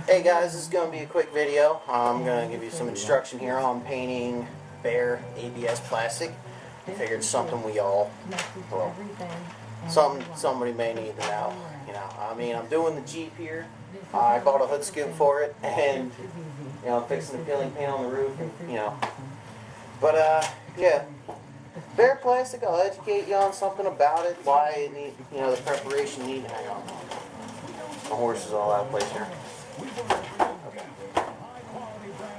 Hey guys, this is going to be a quick video. I'm going to give you some instruction here on painting bare ABS plastic. I figured something we all, well, somebody may need to know. I mean, I'm doing the Jeep here. I bought a hood scoop for it, and I'm fixing the peeling paint on the roof, and But yeah, bare plastic. I'll educate you on something about it, why it need, the preparation need. Hang on, my horse is all out of place here.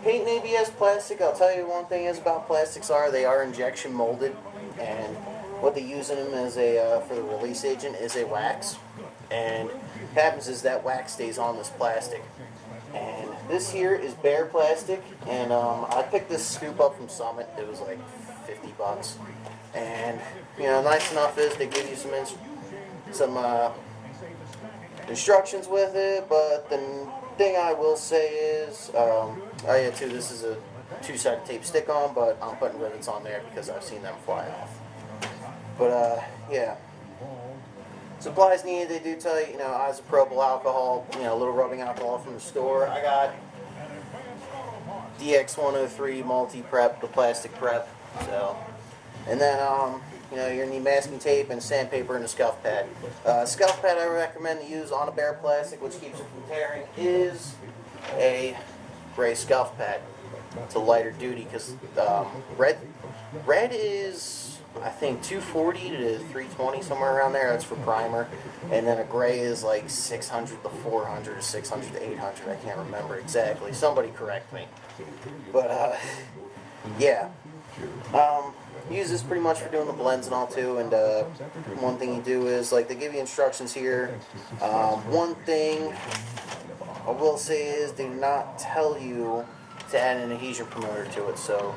Paint and ABS plastic, I'll tell you one thing is about plastics they are injection molded, and what they use in them as for the release agent is a wax, and what happens is that wax stays on this plastic. And this here is bare plastic, and I picked this scoop up from Summit. It was like 50 bucks, and nice enough is they give you some instructions with it, but the thing I will say is, this is a two-sided tape stick-on, but I'm putting rivets on there because I've seen them fly off. But, yeah. Supplies needed, they do tell you, isopropyl alcohol, a little rubbing alcohol from the store. I got DX103 multi-prep, the plastic prep, so. And then, you're going to need masking tape and sandpaper and a scuff pad. Scuff pad I recommend to use on a bare plastic, which keeps it from tearing, is a gray scuff pad. It's a lighter duty because red is, I think, 240 to 320, somewhere around there. That's for primer. And then a gray is like 600 to 400 or 600 to 800. I can't remember exactly. Somebody correct me. But, yeah. Use this pretty much for doing the blends and all too, and one thing you do is, they give you instructions here. One thing I will say is they do not tell you to add an adhesion promoter to it, so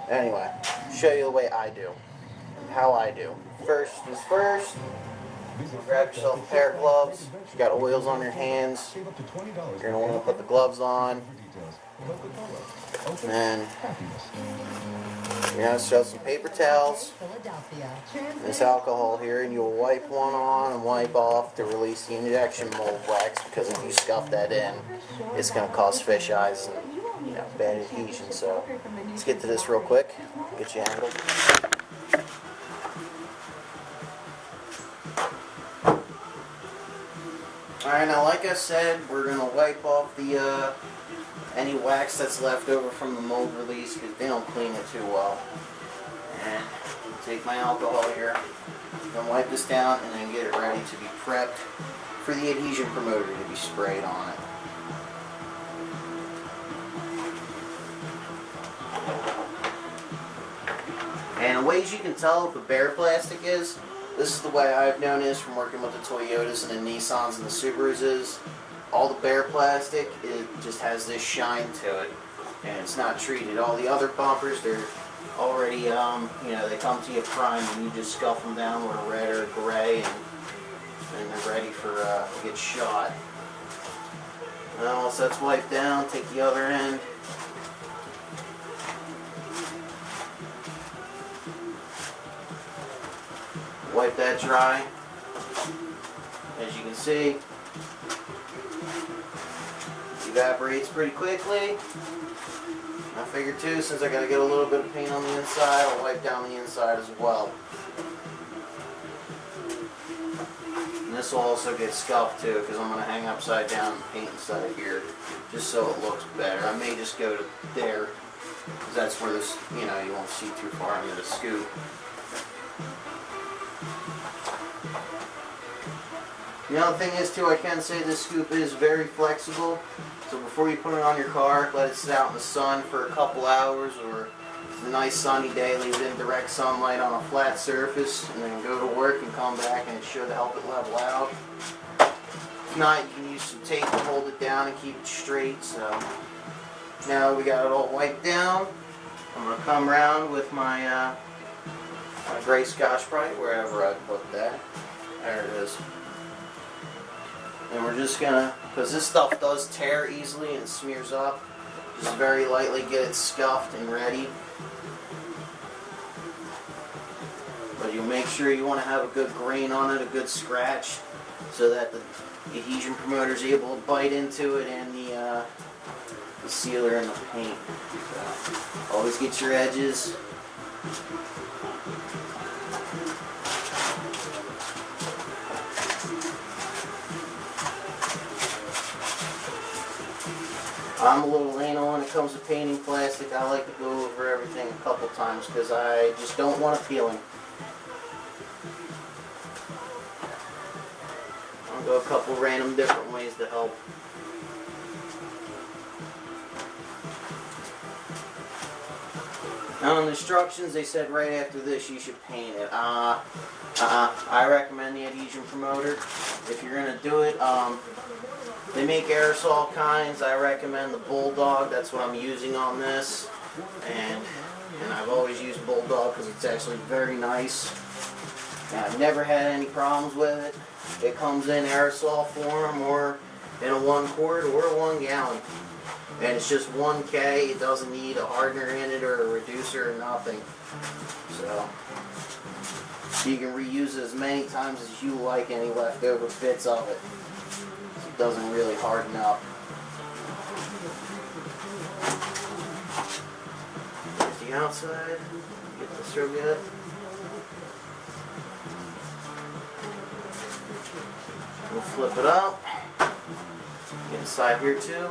anyway, show you the way I do, how I do. First is first, grab yourself a pair of gloves. If you got oils on your hands, you're going to want to put the gloves on, and then show some paper towels, this alcohol here, and you'll wipe one on and wipe off to release the injection mold wax, because if you scuff that in, it's going to cause fish eyes and bad adhesion. So let's get to this real quick, get you angled. Alright, now like I said, we're going to wipe off the any wax that's left over from the mold release, because they don't clean it too well. And take my alcohol here, and wipe this down, and then get it ready to be prepped for the adhesion promoter to be sprayed on it. And the ways you can tell if a bare plastic is, this is the way I've noticed from working with the Toyotas and the Nissans and the Subarus is, all the bare plastic, it just has this shine to it, and it's not treated. All the other bumpers, they're already, they come to you primed, and you just scuff them down with a red or a gray, and they're ready for to get shot. Now, once that's wiped down, take the other end. Wipe that dry. As you can see, evaporates pretty quickly. I figure too, since I gotta get a little bit of paint on the inside, I'll wipe down the inside as well. And this will also get scuffed too, because I'm gonna hang upside down and paint inside here, just so it looks better. I may just go to there, because that's where this, you won't see too far into the scoop. The other thing is too, I can say this scoop is very flexible. So before you put it on your car, let it sit out in the sun for a couple hours, or a nice sunny day, leave it in direct sunlight on a flat surface, and then go to work and come back, and it should help it level out. If not, you can use some tape to hold it down and keep it straight. So now we got it all wiped down. I'm going to come around with my gray Scotch-Brite, wherever I put that. There it is. And we're just gonna, because this stuff does tear easily and smears up, just very lightly get it scuffed and ready. But you make sure you want to have a good grain on it, a good scratch, so that the adhesion promoter is able to bite into it, and the sealer and the paint. So always get your edges. I'm a little anal when it comes to painting plastic. I like to go over everything a couple times because I just don't want it peeling. I'll go a couple random different ways to help. Now in the instructions they said right after this you should paint it. I recommend the adhesion promoter. If you're going to do it, they make aerosol kinds. I recommend the Bulldog. That's what I'm using on this. And I've always used Bulldog because it's actually very nice. And I've never had any problems with it. It comes in aerosol form or in a 1 quart or a 1 gallon. And it's just 1K. It doesn't need a hardener in it or a reducer or nothing. So you can reuse it as many times as you like any leftover bits of it. It doesn't really harden up. There's the outside. Get this real good. We'll flip it up. Get inside here too.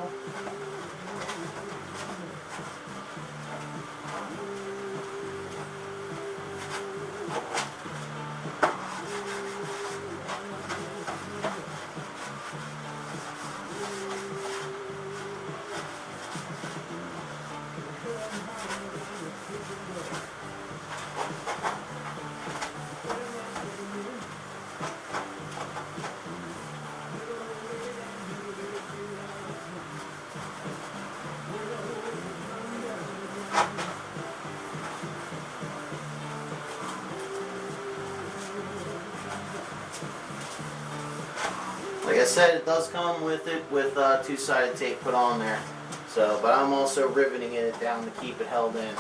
Like I said, it does come with it with two-sided tape put on there. So, but I'm also riveting it down to keep it held in.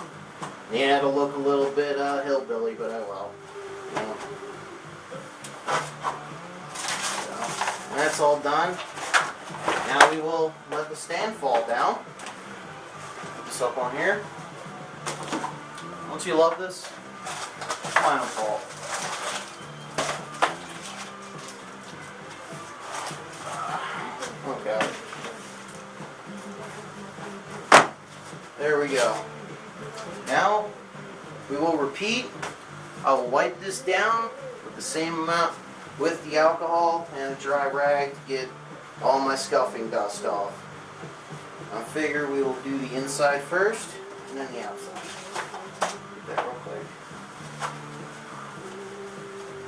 Yeah, it'll look a little bit hillbilly, but oh well. Yeah. So, that's all done. Now we will let the stand fall down. Put this up on here. Don't you love this? Final fall. Okay. There we go. Now we will repeat. I will wipe this down with the same amount with the alcohol and a dry rag to get all my scuffing dust off. I figure we will do the inside first and then the outside. Get that real quick.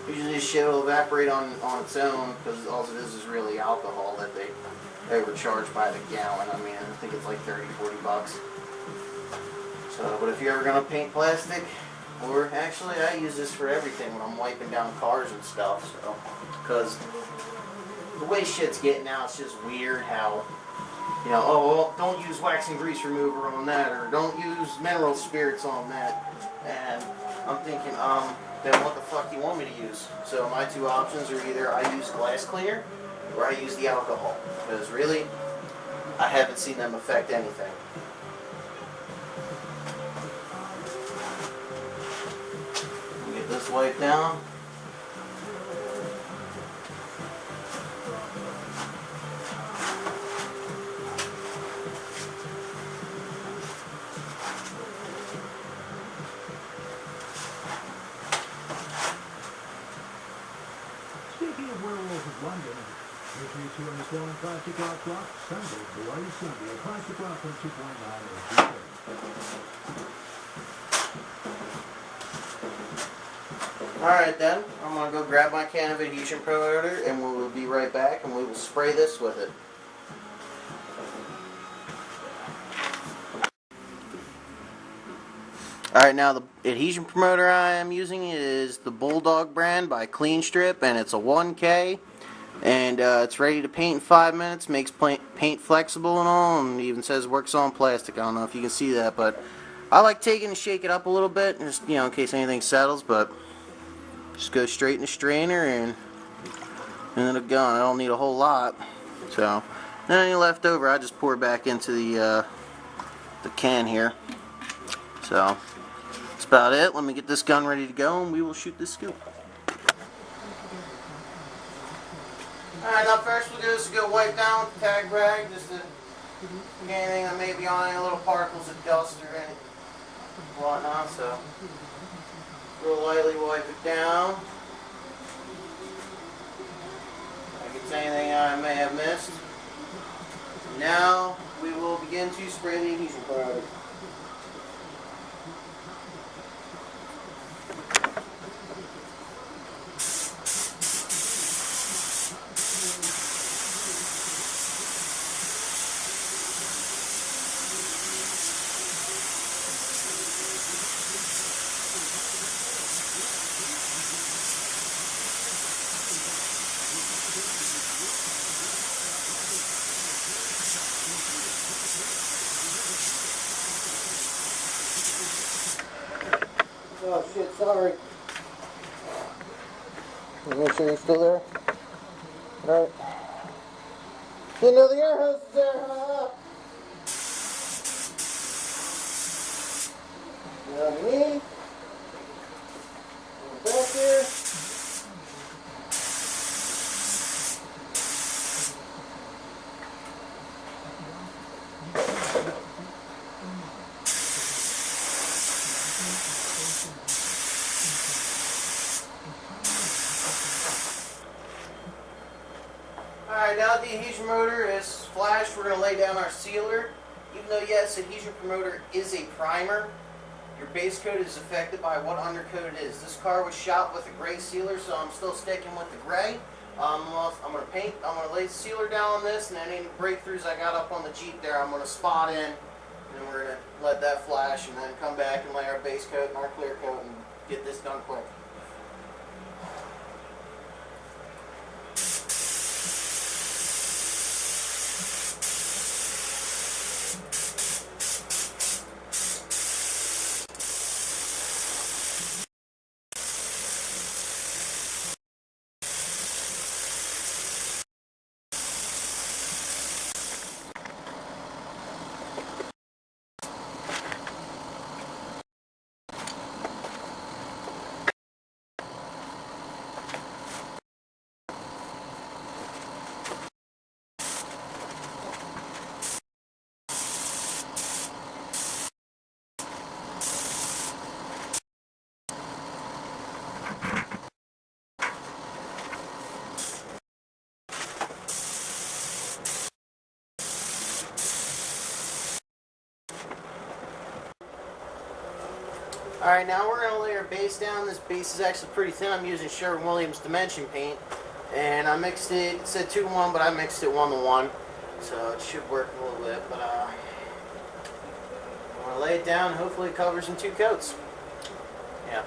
Usually this shit will evaporate on its own because all it is really alcohol that they overcharge by the gallon. I mean, I think it's like 30, 40 bucks. So, but if you're ever going to paint plastic, or actually I use this for everything when I'm wiping down cars and stuff, so, because the way shit's getting now, it's just weird how, you know, oh, well, don't use wax and grease remover on that, or don't use mineral spirits on that, and I'm thinking, then what the fuck do you want me to use? So my two options are either I use glass cleaner, or I use the alcohol, because really, I haven't seen them affect anything. Get this wiped down. Speaking of Werewolf of London, with me two on the Stone Classic Rock Rock, Sunday, Bloody Sunday, a Classic Rock from 2.9 or Alright then, I'm going to go grab my can of adhesion promoter and we will be right back and we will spray this with it. Alright, now the adhesion promoter I am using is the Bulldog brand by Clean Strip, and it's a 1K, and it's ready to paint in 5 minutes, makes paint flexible and all, and even says works on plastic. I don't know if you can see that, but I like taking and shake it up a little bit, just, you know, in case anything settles, but just go straight in the strainer and and then a gun. I don't need a whole lot. So, then any left over, I just pour back into the can here. So, that's about it. Let me get this gun ready to go, and we will shoot this scoop. Alright, now first we'll do is go wipe down with the tag rag, just to get anything that may be on any little particles of dust or any whatnot. So, real lightly wipe it down. If it's anything I may have missed. Now we will begin to spray the adhesion powder. Oh shit, sorry. Make sure you're still there. Alright. Didn't know the air hose is there, huh? Get underneath. Go back there. Alright, now that the adhesion motor is flashed, we're going to lay down our sealer. Even though, yes, adhesion promoter is a primer, your base coat is affected by what undercoat it is. This car was shot with a gray sealer, so I'm still sticking with the gray. I'm going to lay the sealer down on this, and then any breakthroughs I got up on the Jeep there, I'm going to spot in, and then we're going to let that flash, and then come back and lay our base coat and our clear coat and get this done quick. Alright, now we're going to lay our base down. This base is actually pretty thin. I'm using Sherwin-Williams Dimension paint. And I mixed it, it said 2-1, but I mixed it 1-to-1. So it should work a little bit. But I'm going to lay it down and hopefully it covers in 2 coats. Yeah.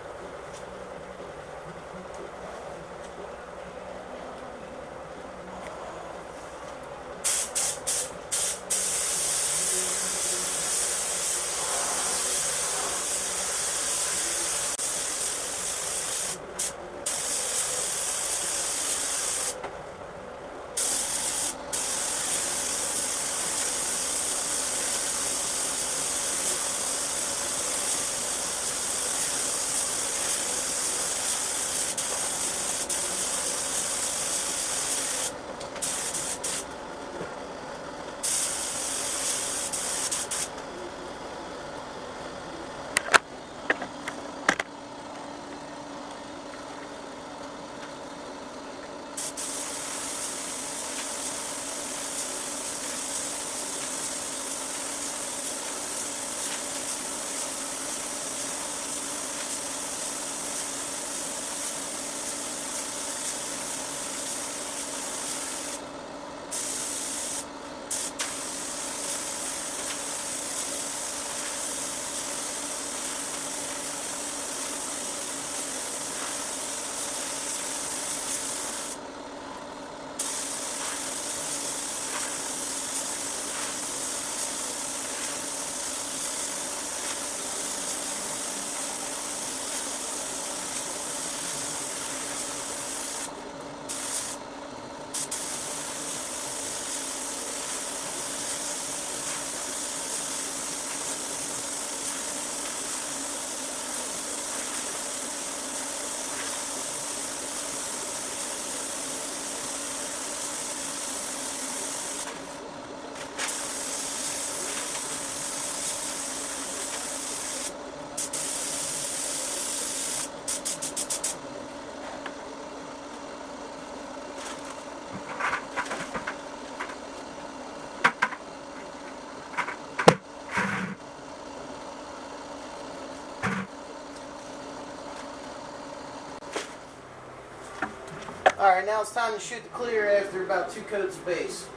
Alright, now it's time to shoot the clear after about 2 coats of base.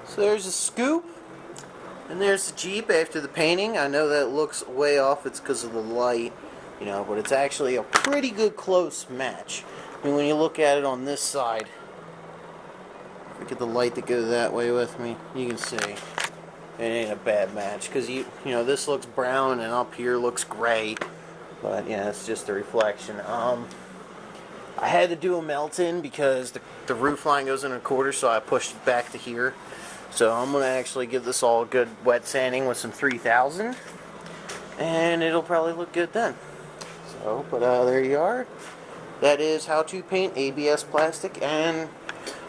So there's a scoop, and there's the Jeep after the painting. I know that looks way off, it's because of the light, you know, but it's actually a pretty good close match. I mean, when you look at it on this side, look at the light that goes that way with me, you can see it ain't a bad match, because you know, this looks brown and up here looks gray, but yeah, it's just a reflection. I had to do a melt-in because the roof line goes in a quarter, so I pushed it back to here. So I'm going to actually give this all a good wet sanding with some 3000, and it'll probably look good then. So, but there you are. That is how to paint ABS plastic and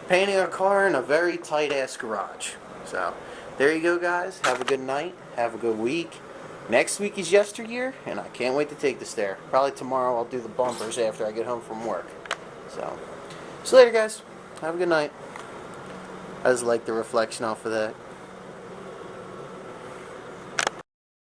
painting a car in a very tight-ass garage. So, there you go, guys. Have a good night. Have a good week. Next week is yesteryear, and I can't wait to take this there. Probably tomorrow I'll do the bumpers after I get home from work. So later, guys. Have a good night. I just like the reflection off of that.